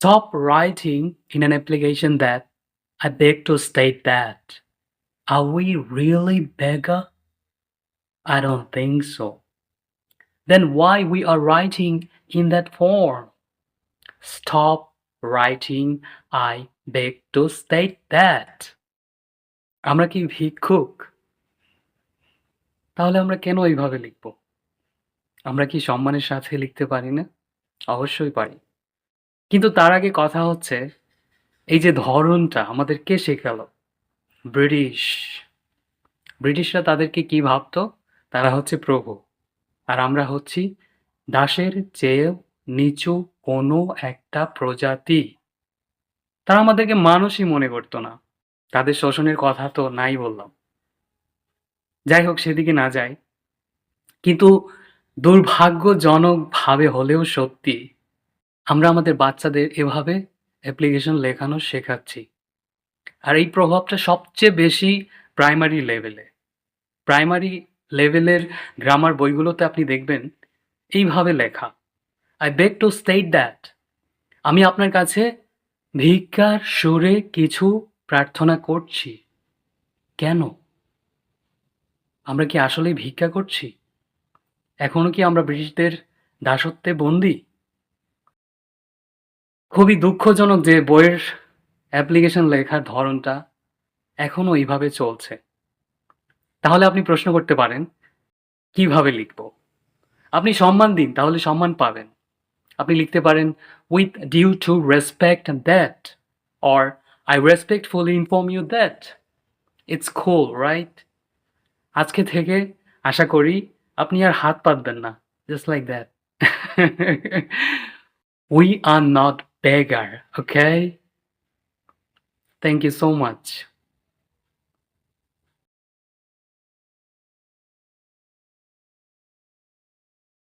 Stop writing in an application that I beg to state that. Are we really beggar? I don't think so. Then why we are writing in that form? Stop writing I beg to state that. আমরা কি ভিক্ষুক? তাহলে আমরা কেন এইভাবে লিখব? আমরা কি সম্মানের সাথে লিখতে পারি না? অবশ্যই পারি। কিন্তু তার আগে কথা হচ্ছে, এই যে ধরনটা আমাদের কে শেখালো? ব্রিটিশ। ব্রিটিশরা তাদেরকে কি ভাবতো? তারা হচ্ছে প্রভু। আর আমরা হচ্ছি দাসের চেয়েও নিচু কোনো একটা প্রজাতি। তারা আমাদেরকে মানুষই মনে করতো না। তাদের শোষণের কথা তো নাই বললাম। যাই হোক সেদিকে না যাই। কিন্তু দুর্ভাগ্যজনকভাবে হলেও সত্যি, আমরা আমাদের বাচ্চাদের এভাবে অ্যাপ্লিকেশন লেখানো শেখাচ্ছি। আর এই প্রভাবটা সবচেয়ে বেশি প্রাইমারি লেভেলে। প্রাইমারি লেভেলের গ্রামার বইগুলোতে আপনি দেখবেন এইভাবে লেখা। I beg to state that. আমি আপনার কাছে ভিক্ষার সুরে কিছু প্রার্থনা করছি। কেন? আমরা কি আসলেই ভিক্ষা করছি? এখনো কি আমরা ব্রিটিশদের দাসত্বে বন্দী? খুবই দুঃখজনক যে বইয়ের অ্যাপ্লিকেশন লেখার ধরনটা এখনো এইভাবে চলছে। তাহলে আপনি প্রশ্ন করতে পারেন, কিভাবে লিখব? আপনি সম্মান দিন, তাহলে সম্মান পাবেন। আপনি লিখতে পারেন, with due to respect that, or I respectfully inform you that. It's cool, right? আজকে থেকে আশা করি আপনি আর হাত পাতবেন না। Just like that. We are not beggar, okay? Thank you so much.